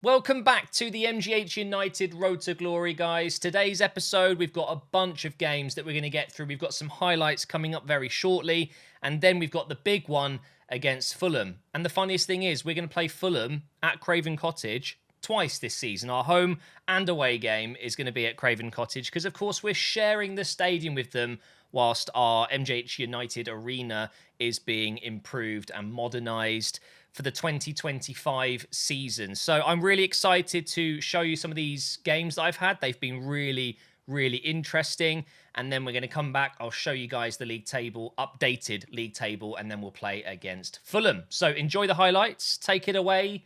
Welcome back to the MGH United Road to Glory, guys. Today's episode, we've got a bunch of games that we're going to get through. We've got some highlights coming up very shortly, and then we've got the big one against Fulham. And the funniest thing is, we're going to play Fulham at Craven Cottage twice this season. Our home and away game is going to be at Craven Cottage because, of course, we're sharing the stadium with them whilst our MGH United arena is being improved and modernised for the 2025 season. So I'm really excited to show you some of these games that I've had. They've been really, really interesting. And then we're going to come back. I'll show you guys the league table, updated league table, and then we'll play against Fulham. So enjoy the highlights. Take it away.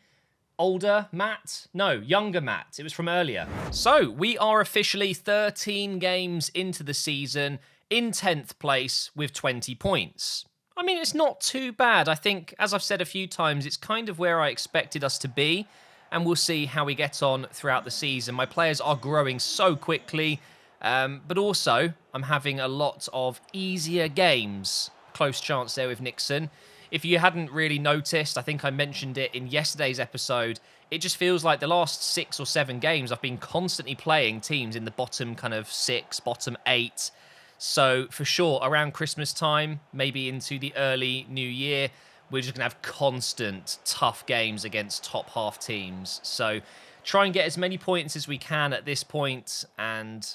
Older Matt? No, younger Matt. It was from earlier. So we are officially 13 games into the season in 10th place with 20 points. I mean, it's not too bad. I think, as I've said a few times, it's kind of where I expected us to be, and we'll see how we get on throughout the season. My players are growing so quickly, but also I'm having a lot of easier games. Close chance there with Nixon. If you hadn't really noticed, I think I mentioned it in yesterday's episode, it just feels like the last 6 or 7 games I've been constantly playing teams in the bottom kind of 6, bottom 8. So for sure, around Christmas time, maybe into the early new year, we're just going to have constant tough games against top half teams. So try and get as many points as we can at this point and,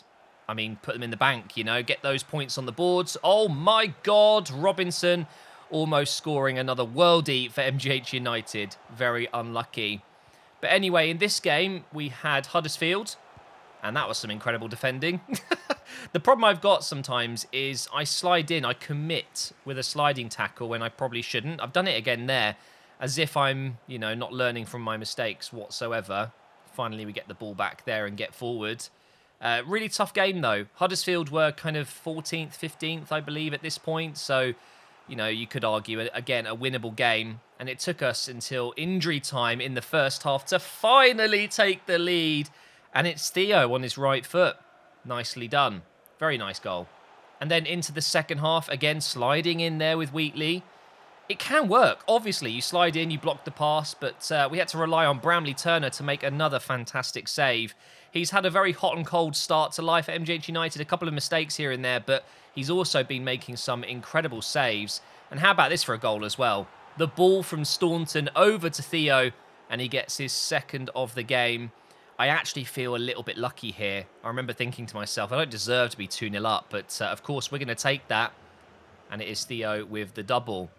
I mean, put them in the bank, you know, get those points on the boards. Oh my God, Robinson almost scoring another worldie for MGH United. Very unlucky. But anyway, in this game, we had Huddersfield, and that was some incredible defending. The problem I've got sometimes is I slide in, I commit with a sliding tackle when I probably shouldn't. I've done it again there, as if I'm, you know, not learning from my mistakes whatsoever. Finally, we get the ball back there and get forward. Really tough game, though. Huddersfield were kind of 14th, 15th, I believe, at this point. So, you know, you could argue, again, a winnable game. And it took us until injury time in the first half to finally take the lead. And it's Theo on his right foot. Nicely done. Very nice goal. And then into the second half, again, sliding in there with Wheatley. It can work. Obviously, you slide in, you block the pass, but we had to rely on Bramley Turner to make another fantastic save. He's had a very hot and cold start to life at MGH United. A couple of mistakes here and there, but he's also been making some incredible saves. And how about this for a goal as well? The ball from Staunton over to Theo, and he gets his second of the game. I actually feel a little bit lucky here. I remember thinking to myself, I don't deserve to be 2-0 up, but of course we're going to take that. And it is Theo with the double.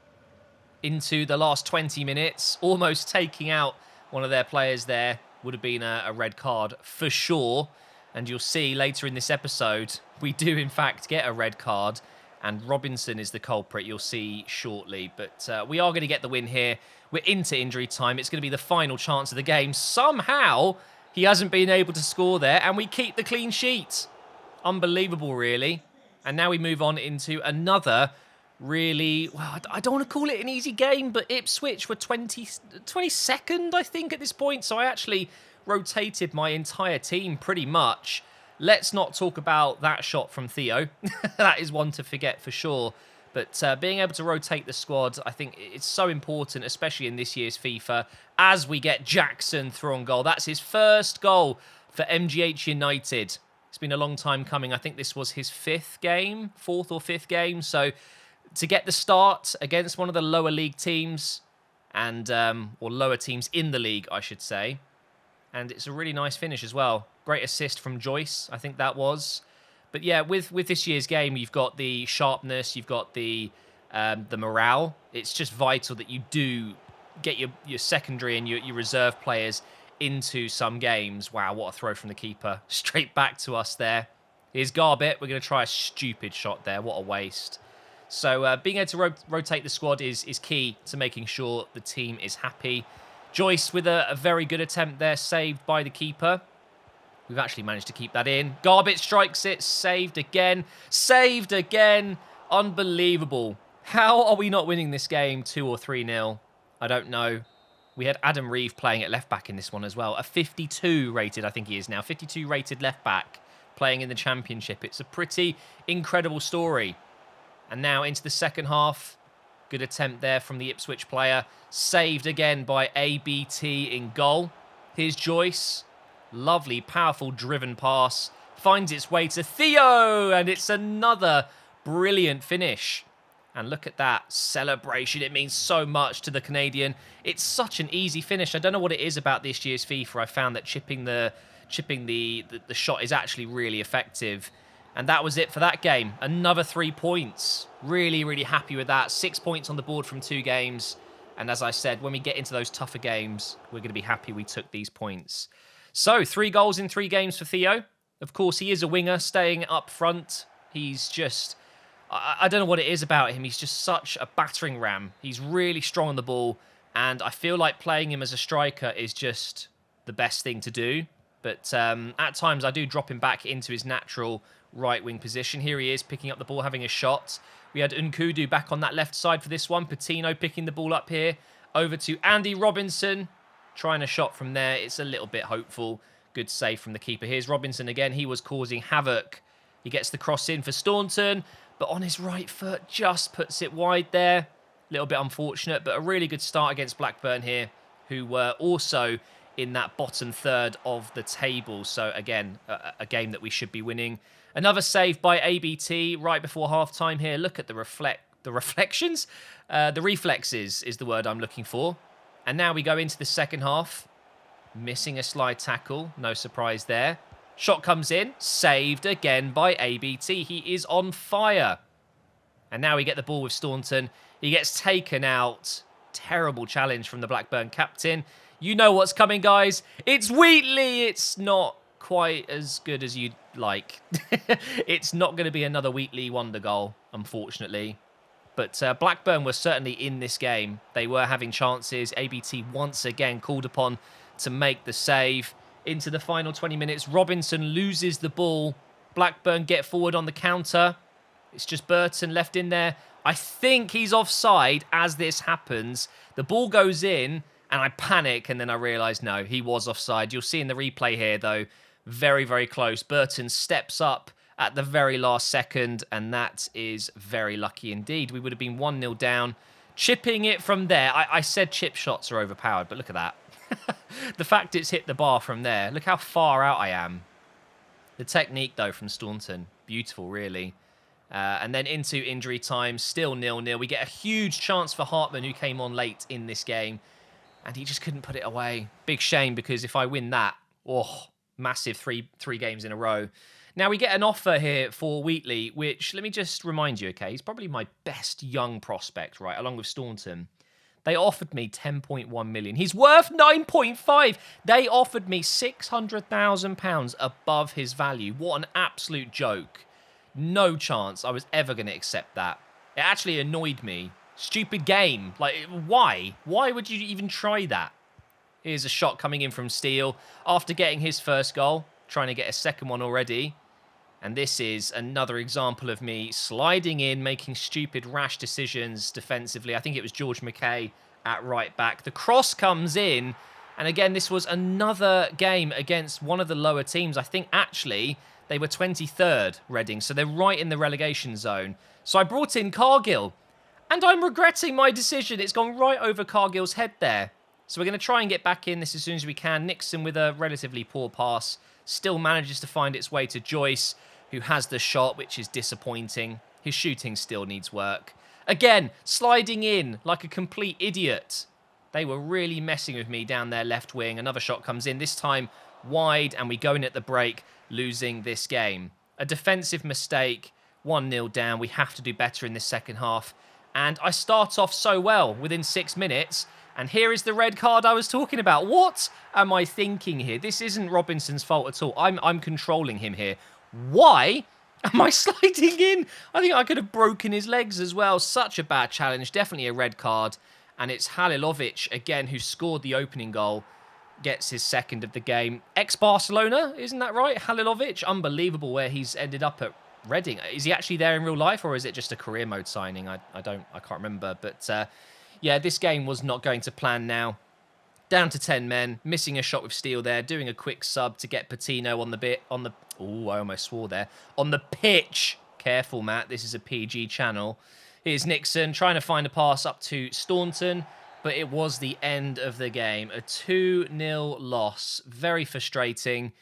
Into the last 20 minutes, almost taking out one of their players there. Would have been a red card for sure. And you'll see later in this episode, we do in fact get a red card. And Robinson is the culprit, you'll see shortly. But we are going to get the win here. We're into injury time. It's going to be the final chance of the game. Somehow, he hasn't been able to score there, and we keep the clean sheet. Unbelievable, really. And now we move on into another really, well, I don't want to call it an easy game, but Ipswich were 22nd, I think, at this point. So I actually rotated my entire team pretty much. Let's not talk about that shot from Theo. That is one to forget for sure. But being able to rotate the squad, I think it's so important, especially in this year's FIFA, as we get Jackson through on goal. That's his first goal for MGH United. It's been a long time coming. I think this was his 4th or 5th game. So to get the start against one of the lower league teams, and or lower teams in the league, I should say. And it's a really nice finish as well. Great assist from Joyce, I think that was. But yeah, with this year's game, you've got the sharpness, you've got the morale. It's just vital that you do get your secondary and your reserve players into some games. Wow, what a throw from the keeper. Straight back to us there. Here's Garbett. We're going to try a stupid shot there. What a waste. So being able to rotate the squad is key to making sure the team is happy. Joyce with a very good attempt there, saved by the keeper. We've actually managed to keep that in. Garbett strikes it. Saved again. Saved again. Unbelievable. How are we not winning this game 2 or 3-0? I don't know. We had Adam Reeve playing at left-back in this one as well. A 52 rated, I think he is now. 52 rated left-back playing in the Championship. It's a pretty incredible story. And now into the second half. Good attempt there from the Ipswich player. Saved again by ABT in goal. Here's Joyce. Lovely, powerful, driven pass. Finds its way to Theo, and it's another brilliant finish. And look at that celebration. It means so much to the Canadian. It's such an easy finish. I don't know what it is about this year's FIFA. I found that chipping the shot is actually really effective. And that was it for that game. Another 3 points. Really, really happy with that. 6 points on the board from 2 games. And as I said, when we get into those tougher games, we're going to be happy we took these points. So, 3 goals in 3 games for Theo. Of course, he is a winger, staying up front. He's just... I don't know what it is about him. He's just such a battering ram. He's really strong on the ball. And I feel like playing him as a striker is just the best thing to do. But at times, I do drop him back into his natural right-wing position. Here he is, picking up the ball, having a shot. We had Nkudu back on that left side for this one. Patino picking the ball up here. Over to Andy Robinson. Trying a shot from there. It's a little bit hopeful. Good save from the keeper. Here's Robinson again. He was causing havoc. He gets the cross in for Staunton. But on his right foot, just puts it wide there. A little bit unfortunate, but a really good start against Blackburn here, who were also in that bottom third of the table. So again, a game that we should be winning. Another save by ABT right before half-time here. Look at the reflections. The reflexes is the word I'm looking for. And now we go into the second half. Missing a slide tackle. No surprise there. Shot comes in. Saved again by ABT. He is on fire. And now we get the ball with Staunton. He gets taken out. Terrible challenge from the Blackburn captain. You know what's coming, guys. It's Wheatley. It's not quite as good as you'd like. It's not going to be another Wheatley wonder goal, unfortunately. But Blackburn were certainly in this game. They were having chances. ABT once again called upon to make the save. Into the final 20 minutes, Robinson loses the ball. Blackburn get forward on the counter. It's just Burton left in there. I think he's offside as this happens. The ball goes in, and I panic, and then I realise, no, he was offside. You'll see in the replay here, though, very, very close. Burton steps up at the very last second, and that is very lucky indeed. We would have been 1-0 down. Chipping it from there. I said chip shots are overpowered, but look at that. The fact it's hit the bar from there. Look how far out I am. The technique, though, from Staunton. Beautiful, really. And then into injury time. Still 0-0. We get a huge chance for Hartman, who came on late in this game. And he just couldn't put it away. Big shame, because if I win that, oh, massive three games in a row. Now, we get an offer here for Wheatley, which, let me just remind you, okay, he's probably my best young prospect, right, along with Staunton. They offered me 10.1 million. He's worth 9.5. They offered me £600,000 above his value. What an absolute joke. No chance I was ever going to accept that. It actually annoyed me. Stupid game. Like, why? Why would you even try that? Here's a shot coming in from Steele after getting his first goal. Trying to get a second one already. And this is another example of me sliding in, making stupid, rash decisions defensively. I think it was George McKay at right back. The cross comes in. And again, this was another game against one of the lower teams. I think, actually, they were 23rd, Reading. So they're right in the relegation zone. So I brought in Cargill. And I'm regretting my decision. It's gone right over Cargill's head there. So we're going to try and get back in this as soon as we can. Nixon with a relatively poor pass. Still manages to find its way to Joyce, who has the shot, which is disappointing. His shooting still needs work. Again, sliding in like a complete idiot. They were really messing with me down their left wing. Another shot comes in, this time wide, and we go in at the break, losing this game. A defensive mistake, 1-0 down. We have to do better in this second half. And I start off so well within 6 minutes. And here is the red card I was talking about. What am I thinking here? This isn't Robinson's fault at all. I'm controlling him here. Why am I sliding in? I think I could have broken his legs as well. Such a bad challenge. Definitely a red card. And it's Halilovic, again, who scored the opening goal. Gets his second of the game. Ex-Barcelona, isn't that right? Halilovic. Unbelievable where he's ended up at Reading. Is he actually there in real life, or is it just a career mode signing? I can't remember. But yeah, this game was not going to plan now. Down to 10 men, missing a shot with Steele there, doing a quick sub to get Patino on the oh, I almost swore there. On the pitch. Careful, Matt. This is a PG channel. Here's Nixon trying to find a pass up to Staunton. but it was the end of the game. A 2-0 loss. Very frustrating.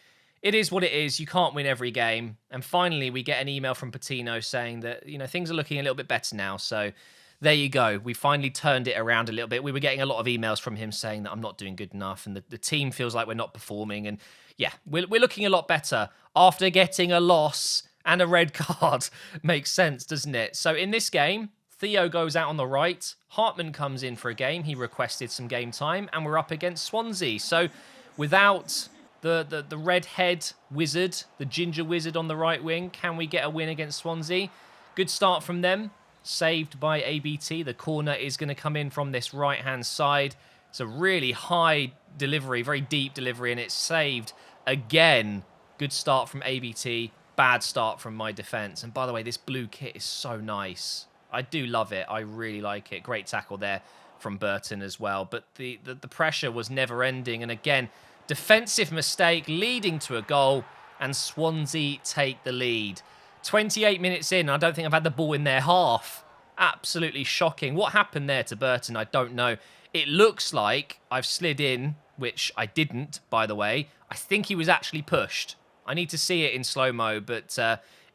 It is what it is. You can't win every game. And finally, we get an email from Patino saying that, things are looking a little bit better now. So there you go. We finally turned it around a little bit. We were getting a lot of emails from him saying that I'm not doing good enough and the team feels like we're not performing. And yeah, we're looking a lot better after getting a loss and a red card. Makes sense, doesn't it? So in this game, Theo goes out on the right. Hartman comes in for a game. He requested some game time, and we're up against Swansea. So without the redhead wizard, the ginger wizard on the right wing, can we get a win against Swansea? Good start from them. Saved by ABT. The corner is going to come in from this right-hand side. It's a really high delivery, very deep delivery, and it's saved again. Good start from ABT. Bad start from my defence. And by the way, this blue kit is so nice. I do love it. I really like it. Great tackle there from Burton as well. But the pressure was never ending. And again, defensive mistake leading to a goal. And Swansea take the lead. 28 minutes in. I don't think I've had the ball in their half. Absolutely shocking. What happened there to Burton? I don't know. It looks like I've slid in, which I didn't, by the way. I think he was actually pushed. I need to see it in slow-mo, but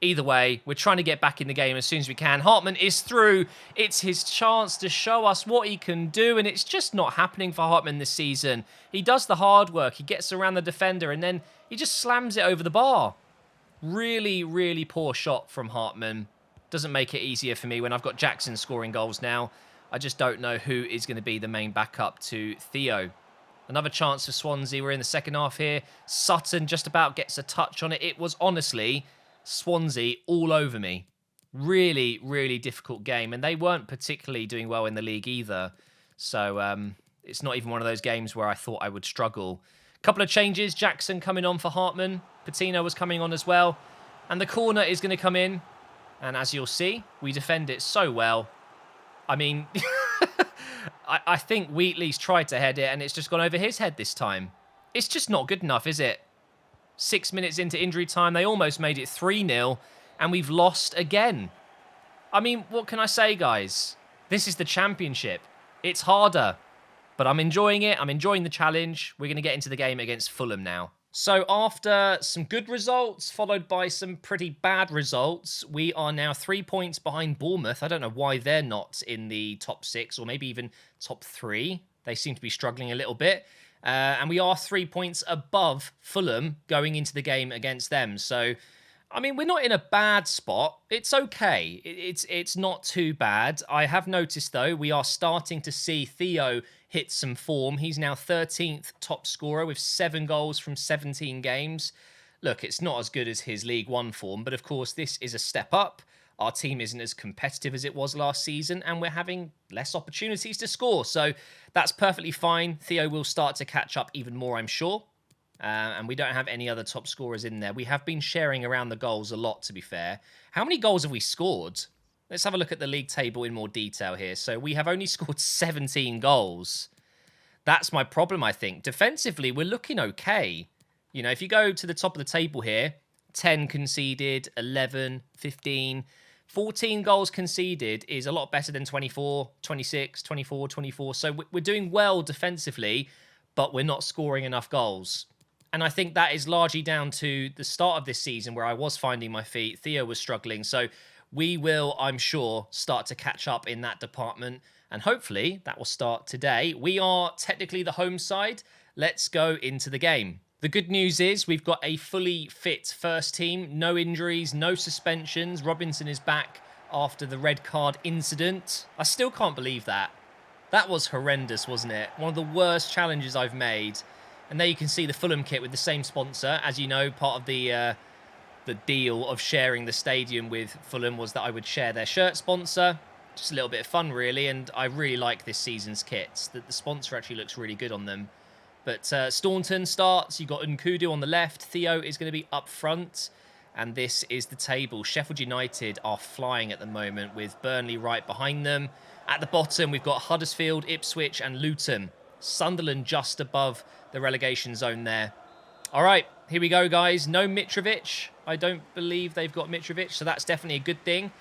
either way, we're trying to get back in the game as soon as we can. Hartman is through. It's his chance to show us what he can do, and it's just not happening for Hartman this season. He does the hard work. He gets around the defender, and then he just slams it over the bar. Really, really poor shot from Hartman. Doesn't make it easier for me when I've got Jackson scoring goals now. I just don't know who is going to be the main backup to Theo. Another chance for Swansea. We're in the second half here. Sutton just about gets a touch on it. It was honestly Swansea all over me. Really, really difficult game. And they weren't particularly doing well in the league either. So it's not even one of those games where I thought I would struggle. Couple of changes. Jackson coming on for Hartman. Patino was coming on as well. And the corner is going to come in. And as you'll see, we defend it so well. I mean, I think Wheatley's tried to head it and it's just gone over his head this time. It's just not good enough, is it? 6 minutes into injury time, they almost made it 3-0 and we've lost again. I mean, what can I say, guys? This is the Championship. It's harder, but I'm enjoying it. I'm enjoying the challenge. We're going to get into the game against Fulham now. So after some good results, followed by some pretty bad results, we are now 3 points behind Bournemouth. I don't know why they're not in the top 6 or maybe even top 3. They seem to be struggling a little bit. And we are 3 points above Fulham going into the game against them. So, I mean, we're not in a bad spot. It's okay. It's not too bad. I have noticed, though, we are starting to see Theo hit some form. He's now 13th top scorer with 7 goals from 17 games. Look, it's not as good as his League One form, but of course, this is a step up. Our team isn't as competitive as it was last season, and we're having less opportunities to score. So that's perfectly fine. Theo will start to catch up even more, I'm sure. And we don't have any other top scorers in there. We have been sharing around the goals a lot, to be fair. How many goals have we scored? Let's have a look at the league table in more detail here. So we have only scored 17 goals. That's my problem, I think. Defensively, we're looking okay. You know, if you go to the top of the table here, 10 conceded, 11, 15, 14 goals conceded is a lot better than 24, 26, 24, 24. So we're doing well defensively, but we're not scoring enough goals. And I think that is largely down to the start of this season where I was finding my feet. Theo was struggling. So we will, I'm sure, start to catch up in that department. And hopefully that will start today. We are technically the home side. Let's go into the game. The good news is we've got a fully fit first team. No injuries, no suspensions. Robinson is back after the red card incident. I still can't believe that. That was horrendous, wasn't it? One of the worst challenges I've made. And there you can see the Fulham kit with the same sponsor. As you know, part of the deal of sharing the stadium with Fulham was that I would share their shirt sponsor. Just a little bit of fun, really. And I really like this season's kits. The sponsor actually looks really good on them. But Staunton starts. You've got Nkudu on the left. Theo is going to be up front. And this is the table. Sheffield United are flying at the moment with Burnley right behind them. At the bottom, we've got Huddersfield, Ipswich and Luton. Sunderland just above the relegation zone there. All right, here we go, guys. No Mitrovic. I don't believe they've got Mitrovic, so that's definitely a good thing.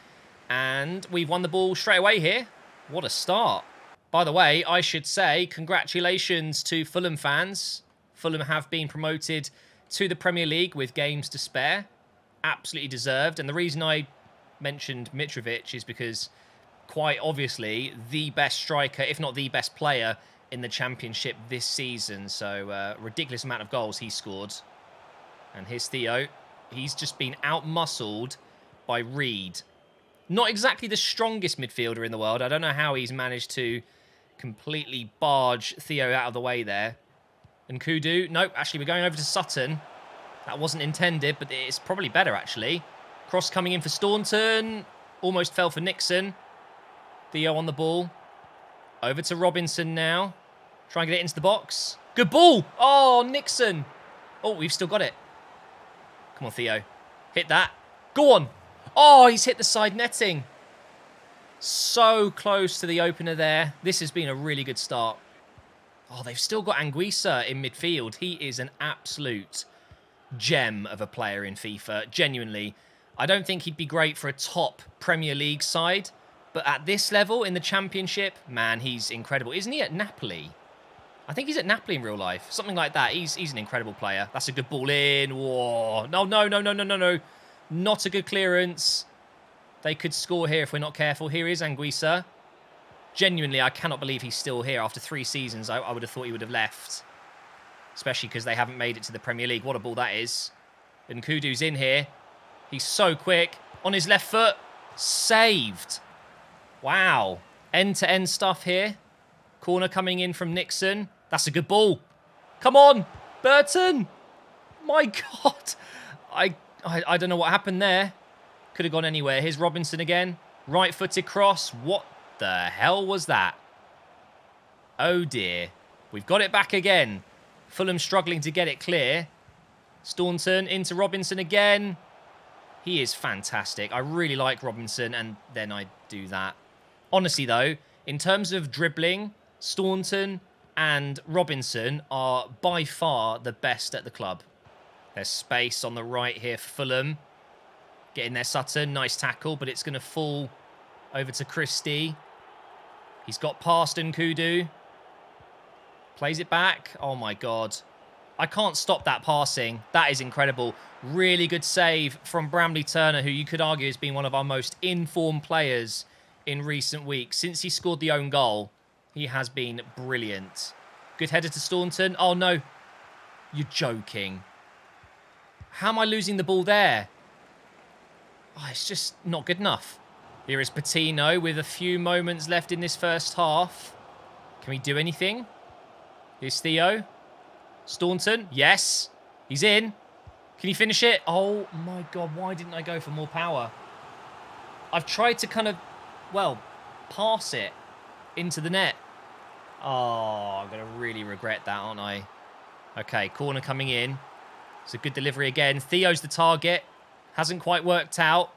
And we've won the ball straight away here. What a start. By the way, I should say congratulations to Fulham fans. Fulham have been promoted to the Premier League with games to spare. Absolutely deserved. And the reason I mentioned Mitrovic is because, quite obviously, the best striker, if not the best player in the Championship this season. So, ridiculous amount of goals he scored. And here's Theo. He's just been out-muscled by Reed. Not exactly the strongest midfielder in the world. I don't know how he's managed to completely barge Theo out of the way there. And Kudu. Nope, actually, we're going over to Sutton. That wasn't intended, but it's probably better, actually. Cross coming in for Staunton. Almost fell for Nixon. Theo on the ball. Over to Robinson now. Try and get it into the box. Good ball. Oh, Nixon. Oh, we've still got it. Come on, Theo. Hit that. Go on. Oh, he's hit the side netting. So close to the opener there. This has been a really good start. Oh, they've still got Anguissa in midfield. He is an absolute gem of a player in FIFA. Genuinely. I don't think he'd be great for a top Premier League side. But at this level in the Championship, man, he's incredible. Isn't he at Napoli? I think he's at Napoli in real life. Something like that. He's an incredible player. That's a good ball in. Whoa. No. Not a good clearance. They could score here if we're not careful. Here is Anguissa. Genuinely, I cannot believe he's still here. After 3 seasons, I would have thought he would have left. Especially because they haven't made it to the Premier League. What a ball that is. And Kudu's in here. He's so quick. On his left foot. Saved. Wow. End-to-end stuff here. Corner coming in from Nixon. That's a good ball. Come on. Burton. My God. I don't know what happened there. Could have gone anywhere. Here's Robinson again. Right-footed cross. What the hell was that? Oh, dear. We've got it back again. Fulham struggling to get it clear. Staunton into Robinson again. He is fantastic. I really like Robinson, and then I do that. Honestly, though, in terms of dribbling, Staunton and Robinson are by far the best at the club. There's space on the right here for Fulham. Getting there, Sutton. Nice tackle, but it's going to fall over to Christie. He's got past Nkudu. Plays it back. Oh, my God. I can't stop that passing. That is incredible. Really good save from Bramley Turner, who you could argue has been one of our most informed players in recent weeks. Since he scored the own goal, he has been brilliant. Good header to Staunton. Oh, no. You're joking. How am I losing the ball there? Oh, it's just not good enough. Here is Patino with a few moments left in this first half. Can we do anything? Here's Theo. Staunton. Yes. He's in. Can he finish it? Oh, my God. Why didn't I go for more power? I've tried to kind of, well, pass it into the net. Oh, I'm going to really regret that, aren't I? Okay, corner coming in. It's a good delivery again. Theo's the target. Hasn't quite worked out.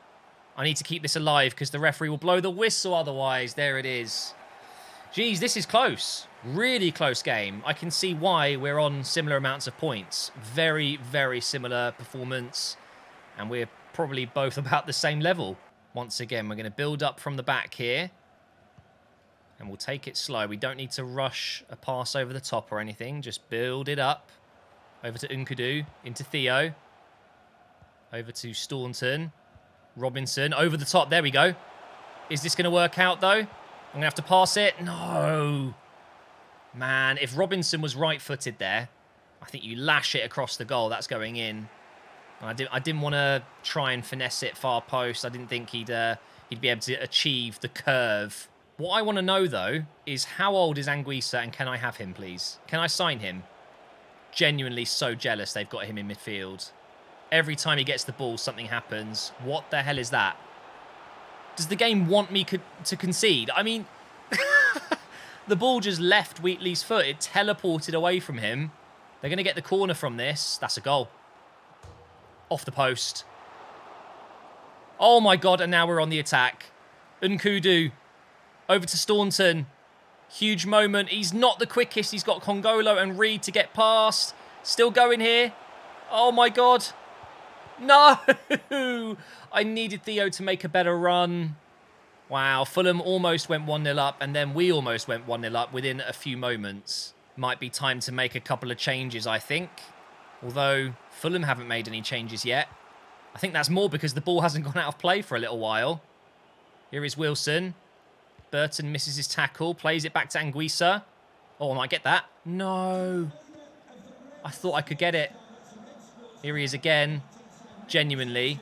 I need to keep this alive because the referee will blow the whistle otherwise. There it is. Geez, this is close. Really close game. I can see why we're on similar amounts of points. Very, very similar performance. And we're probably both about the same level. Once again, we're going to build up from the back here. And we'll take it slow. We don't need to rush a pass over the top or anything. Just build it up. Over to Nkudu. Into Theo. Over to Staunton. Robinson. Over the top. There we go. Is this going to work out, though? I'm going to have to pass it. No. Man, if Robinson was right-footed there, I think you lash it across the goal. That's going in. I didn't want to try and finesse it far post. I didn't think he'd be able to achieve the curve. What I want to know, though, is how old is Anguissa and can I have him, please? Can I sign him? Genuinely so jealous they've got him in midfield. Every time he gets the ball, something happens. What the hell is that? Does the game want me to concede? I mean, the ball just left Wheatley's foot. It teleported away from him. They're going to get the corner from this. That's a goal. Off the post. Oh, my God. And now we're on the attack. Nkudu. Over to Staunton. Huge moment. He's not the quickest. He's got Congolo and Reed to get past. Still going here. Oh, my God. No! I needed Theo to make a better run. Wow, Fulham almost went 1-0 up, and then we almost went 1-0 up within a few moments. Might be time to make a couple of changes, I think. Although, Fulham haven't made any changes yet. I think that's more because the ball hasn't gone out of play for a little while. Here is Wilson. Burton misses his tackle, plays it back to Anguissa. Oh, I might get that. No. I thought I could get it. Here he is again. Genuinely.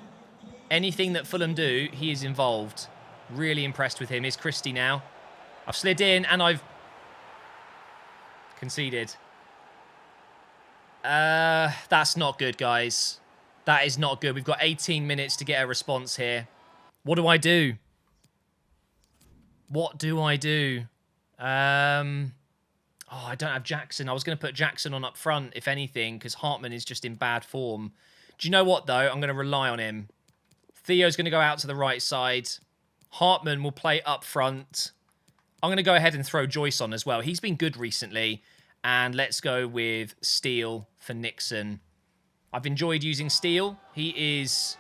Anything that Fulham do, he is involved. Really impressed with him. Here's Christie now. I've slid in and I've conceded. That's not good, guys. That is not good. We've got 18 minutes to get a response here. What do I do? What do I do? Oh, I don't have Jackson. I was going to put Jackson on up front, if anything, because Hartman is just in bad form. Do you know what, though? I'm going to rely on him. Theo's going to go out to the right side. Hartman will play up front. I'm going to go ahead and throw Joyce on as well. He's been good recently. And let's go with Steele for Nixon. I've enjoyed using Steele. He is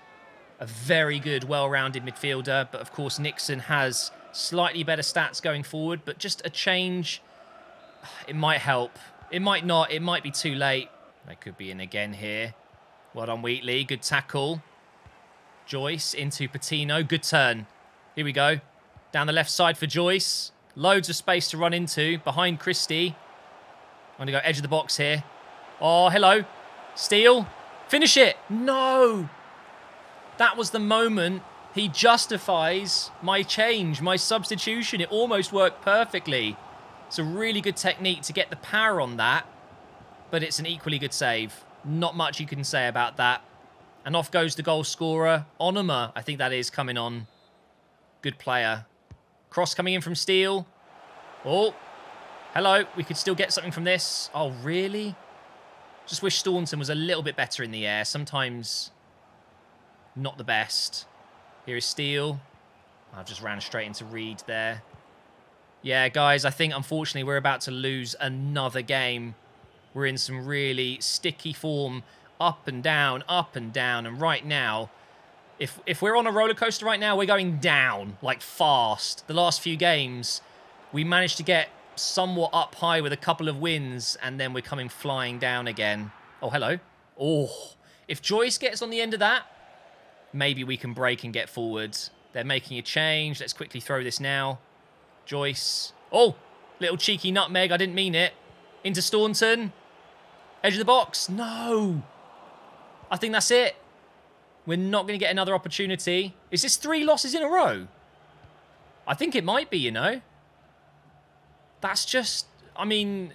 a very good, well-rounded midfielder. But, of course, Nixon has slightly better stats going forward. But just a change, it might help. It might not. It might be too late. They could be in again here. Well done, Wheatley. Good tackle. Joyce into Patino. Good turn. Here we go. Down the left side for Joyce. Loads of space to run into. Behind Christie. I'm going to go edge of the box here. Oh, hello. Steele. Finish it. No. That was the moment he justifies my change, my substitution. It almost worked perfectly. It's a really good technique to get the power on that. But it's an equally good save. Not much you can say about that. And off goes the goal scorer. Onuma, I think that is, coming on. Good player. Cross coming in from Steele. Oh. Hello. We could still get something from this. Oh, really? Just wish Staunton was a little bit better in the air. Sometimes not the best. Here is Steele. I've just ran straight into Reed there. Yeah, guys, I think, unfortunately, we're about to lose another game. We're in some really sticky form. Up and down, up and down. And right now, if we're on a roller coaster right now, we're going down, like, fast. The last few games, we managed to get somewhat up high with a couple of wins, and then we're coming flying down again. Oh, hello. Oh, if Joyce gets on the end of that, maybe we can break and get forward. They're making a change. Let's quickly throw this now. Joyce. Oh, little cheeky nutmeg. I didn't mean it. Into Staunton. Edge of the box. No. I think that's it. We're not going to get another opportunity. Is this 3 losses in a row? I think it might be, you know. That's just, I mean,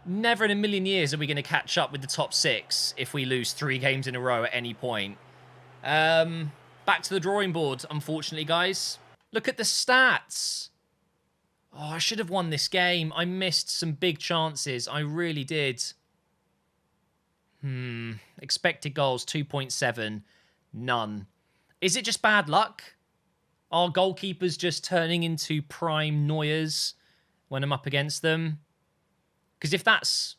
never in a million years are we going to catch up with the top 6 if we lose 3 games in a row at any point. Back to the drawing board, unfortunately, guys. Look at the stats. Oh, I should have won this game. I missed some big chances. I really did. Expected goals, 2.7. None. Is it just bad luck? Are goalkeepers just turning into prime Neuers when I'm up against them? Because if that's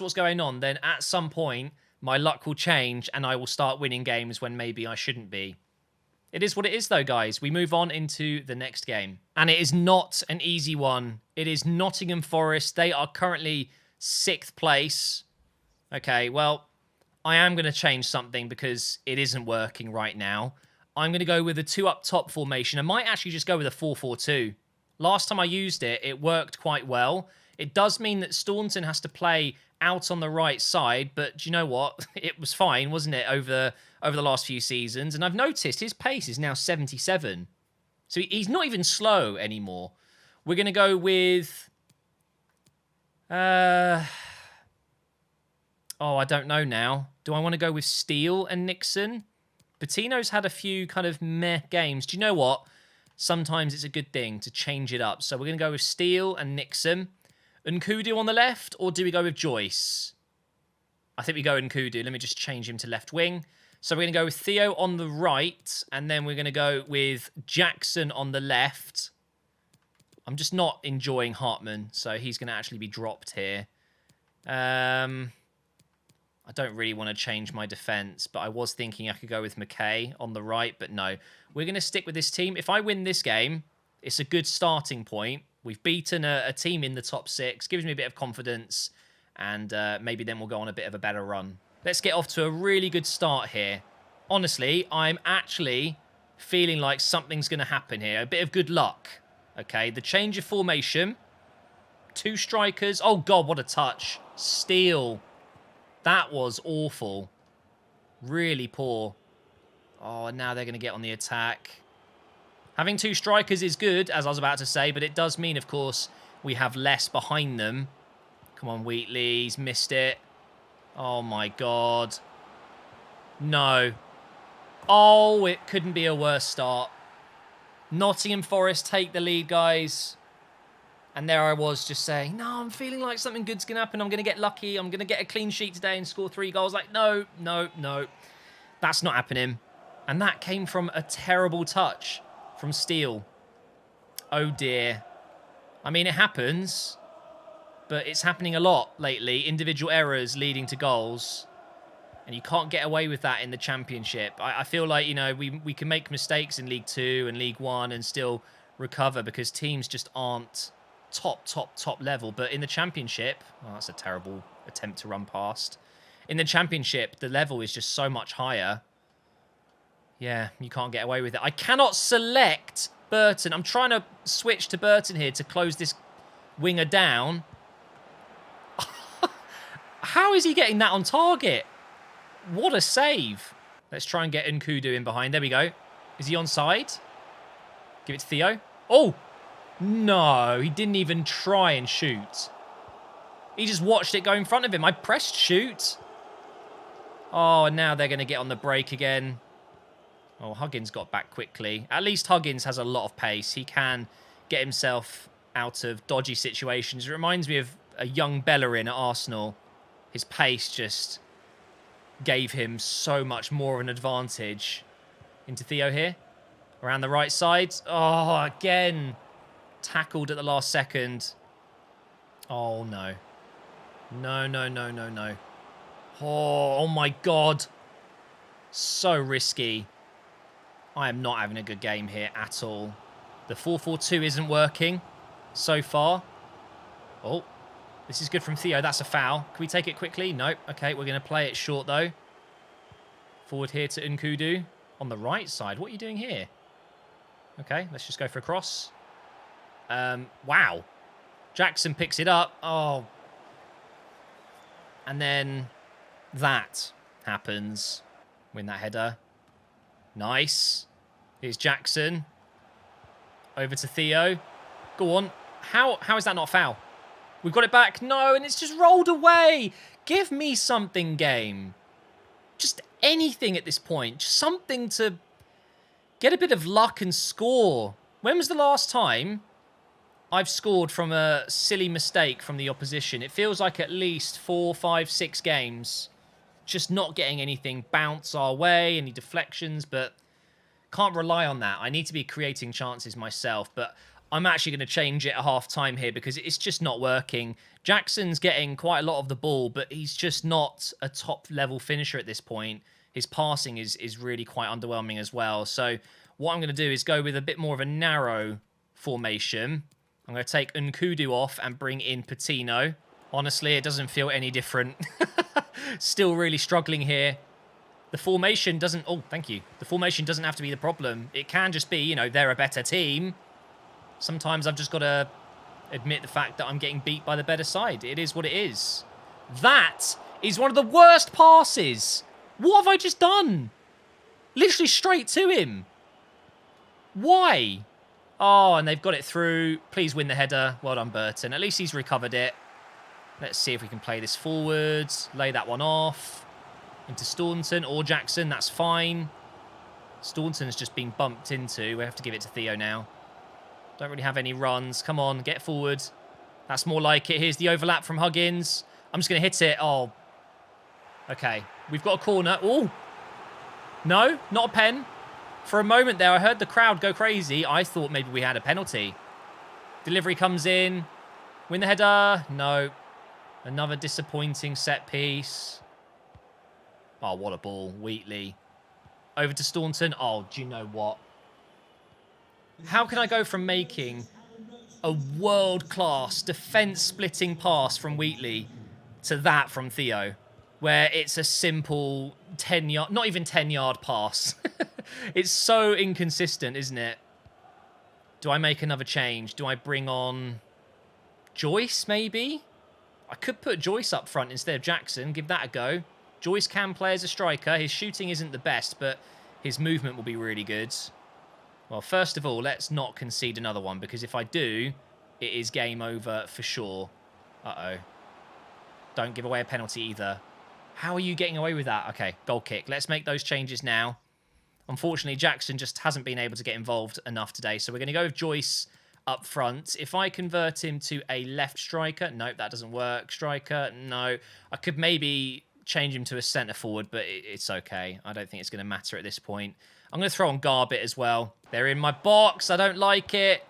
what's going on, then at some point, my luck will change and I will start winning games when maybe I shouldn't be. It is what it is, though, guys. We move on into the next game. And it is not an easy one. It is Nottingham Forest. They are currently 6th place. Okay, well, I am going to change something because it isn't working right now. I'm going to go with a 2 up top formation. I might actually just go with a 4-4-2. Last time I used it, it worked quite well. It does mean that Staunton has to play out on the right side, but do you know what? It was fine, wasn't it, over the last few seasons? And I've noticed his pace is now 77. So he's not even slow anymore. We're going to go with... Oh, I don't know now. Do I want to go with Steele and Nixon? Patino's had a few kind of meh games. Do you know what? Sometimes it's a good thing to change it up. So we're going to go with Steele and Nixon. Nkudu on the left, or do we go with Joyce? I think we go Nkudu. Let me just change him to left wing. So we're going to go with Theo on the right, and then we're going to go with Jackson on the left. I'm just not enjoying Hartman, so he's going to actually be dropped here. I I don't really want to change my defence, but I was thinking I could go with McKay on the right, but no. We're going to stick with this team. If I win this game, it's a good starting point. We've beaten a team in the top 6. Gives me a bit of confidence, and maybe then we'll go on a bit of a better run. Let's get off to a really good start here. Honestly, I'm actually feeling like something's going to happen here. A bit of good luck. Okay, the change of formation. 2 strikers. Oh, God, what a touch. Steal. That was awful. Really poor. Oh, and now they're going to get on the attack. Having 2 strikers is good, as I was about to say, but it does mean, of course, we have less behind them. Come on, Wheatley. He's missed it. Oh, my God. No. Oh, it couldn't be a worse start. Nottingham Forest take the lead, guys. And there I was just saying, no, I'm feeling like something good's going to happen. I'm going to get lucky. I'm going to get a clean sheet today and score 3 goals. Like, no, no, no. That's not happening. And that came from a terrible touch from Steele. Oh, dear. I mean, it happens. But it's happening a lot lately. Individual errors leading to goals. And you can't get away with that in the Championship. I feel like, you know, we can make mistakes in League 2 and League 1 and still recover because teams just aren't top level. But in the Championship, oh, that's a terrible attempt to run past. In the Championship, the level is just so much higher. Yeah, you can't get away with it. I cannot select Burton. I'm trying to switch to Burton here to close this winger down. How is he getting that on target? What a save. Let's try and get Nkudu in behind. There we go. Is he onside? Give it to Theo. Oh! No, he didn't even try and shoot. He just watched it go in front of him. I pressed shoot. Oh, and now they're going to get on the break again. Oh, Huggins got back quickly. At least Huggins has a lot of pace. He can get himself out of dodgy situations. It reminds me of a young Bellerin at Arsenal. His pace just gave him so much more of an advantage. Into Theo here. Around the right side. Oh, again. Tackled at the last second. Oh, no. No, no, no, no, no. Oh my God. So risky. I am not having a good game here at all. The 4-4-2 isn't working so far. Oh, this is good from Theo. That's a foul. Can we take it quickly? Nope. Okay, we're going to play it short, though. Forward here to Nkudu. On the right side. What are you doing here? Okay, let's just go for a cross. Wow. Jackson picks it up. Oh. And then that happens. Win that header. Nice. Here's Jackson. Over to Theo. Go on. How is that not a foul? We've got it back. No, and it's just rolled away. Give me something, game. Just anything at this point. Just something to get a bit of luck and score. When was the last time I've scored from a silly mistake from the opposition? It feels like at least 4, 5, 6 games. Just not getting anything bounce our way, any deflections, but can't rely on that. I need to be creating chances myself, but I'm actually going to change it at half-time here because it's just not working. Jackson's getting quite a lot of the ball, but he's just not a top-level finisher at this point. His passing is really quite underwhelming as well. So what I'm going to do is go with a bit more of a narrow formation. I'm going to take Nkudu off and bring in Patino. Honestly, it doesn't feel any different. Still really struggling here. The formation doesn't... Oh, thank you. The formation doesn't have to be the problem. It can just be, you know, they're a better team. Sometimes I've just got to admit the fact that I'm getting beat by the better side. It is what it is. That is one of the worst passes. What have I just done? Literally straight to him. Why? Oh, and they've got it through. Please win the header. Well done, Burton. At least he's recovered it. Let's see if we can play this forwards. Lay that one off. Into Staunton or Jackson. That's fine. Staunton's just been bumped into. We have to give it to Theo now. Don't really have any runs. Come on, get forward. That's more like it. Here's the overlap from Huggins. I'm just going to hit it. Oh. Okay. We've got a corner. Oh. No, not a pen. For a moment there, I heard the crowd go crazy. I thought maybe we had a penalty. Delivery comes in. Win the header. No. Another disappointing set piece. Oh, what a ball. Wheatley. Over to Staunton. Oh, do you know what? How can I go from making a world-class defence-splitting pass from Wheatley to that from Theo, where it's a simple 10-yard, not even 10-yard pass. It's so inconsistent, isn't it? Do I make another change? Do I bring on Joyce, maybe? I could put Joyce up front instead of Jackson. Give that a go. Joyce can play as a striker. His shooting isn't the best, but his movement will be really good. Well, first of all, let's not concede another one, because if I do, it is game over for sure. Uh-oh. Don't give away a penalty either. How are you getting away with that? Okay, goal kick. Let's make those changes now. Unfortunately, Jackson just hasn't been able to get involved enough today, so we're going to go with Joyce up front. If I convert him to a left striker, nope, that doesn't work. Striker, no. I could maybe change him to a centre forward, but it's okay. I don't think it's going to matter at this point. I'm going to throw on Garbett as well. They're in my box. I don't like it.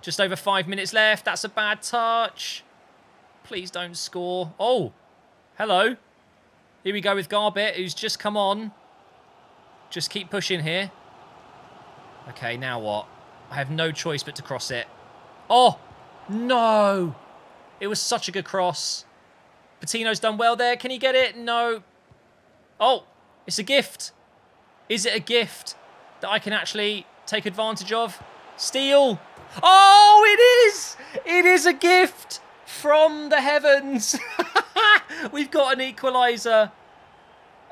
Just over 5 minutes left. That's a bad touch. Please don't score. Oh, hello. Here we go with Garbett, who's just come on. Just keep pushing here. Okay, now what? I have no choice but to cross it. Oh, no. It was such a good cross. Patino's done well there. Can he get it? No. Oh, it's a gift. Is it a gift that I can actually take advantage of? Steal. Oh, it is. It is a gift from the heavens. We've got an equaliser.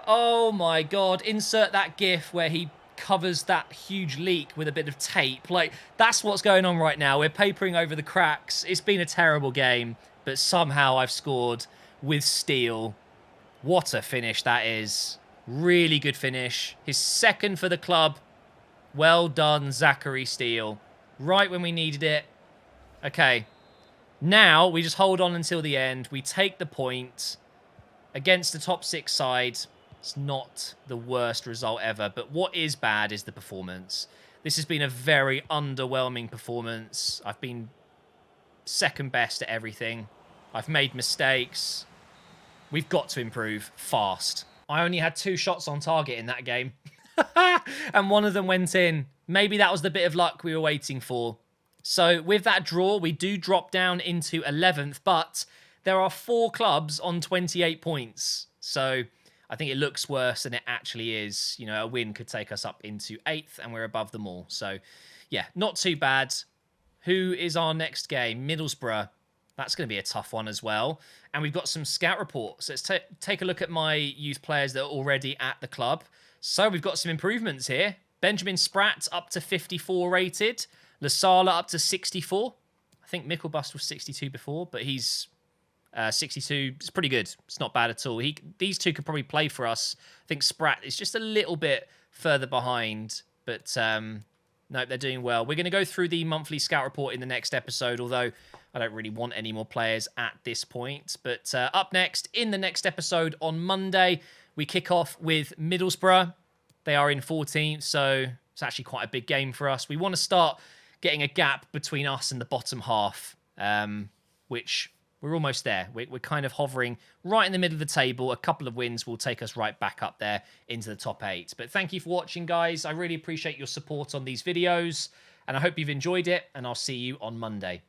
Oh, my God. Insert that gif where he covers that huge leak with a bit of tape. Like, that's what's going on right now. We're papering over the cracks. It's been a terrible game, but somehow I've scored with steel. What a finish that is. Really good finish. His second for the club. Well done, Zachary Steele. Right when we needed it. Okay. Now, we just hold on until the end. We take the point against the top 6 side. It's not the worst result ever, but what is bad is the performance. This has been a very underwhelming performance. I've been second best at everything. I've made mistakes. We've got to improve fast. I only had 2 shots on target in that game. And one of them went in. Maybe that was the bit of luck we were waiting for. So with that draw, we do drop down into 11th, but there are 4 clubs on 28 points. So I think it looks worse than it actually is. You know, a win could take us up into 8th, and we're above them all. So, yeah, not too bad. Who is our next game? Middlesbrough. That's going to be a tough one as well. And we've got some scout reports. Let's take a look at my youth players that are already at the club. So we've got some improvements here. Benjamin Spratt up to 54 rated. Lasala up to 64. I think Mickelbust was 62 before, but he's 62. It's pretty good. It's not bad at all. These two could probably play for us. I think Spratt is just a little bit further behind, but no, they're doing well. We're going to go through the monthly scout report in the next episode, although I don't really want any more players at this point. But up next, in the next episode on Monday, we kick off with Middlesbrough. They are in 14th, so it's actually quite a big game for us. We want to start getting a gap between us and the bottom half, which we're almost there. We're kind of hovering right in the middle of the table. A couple of wins will take us right back up there into the top 8. But thank you for watching, guys. I really appreciate your support on these videos, and I hope you've enjoyed it, and I'll see you on Monday.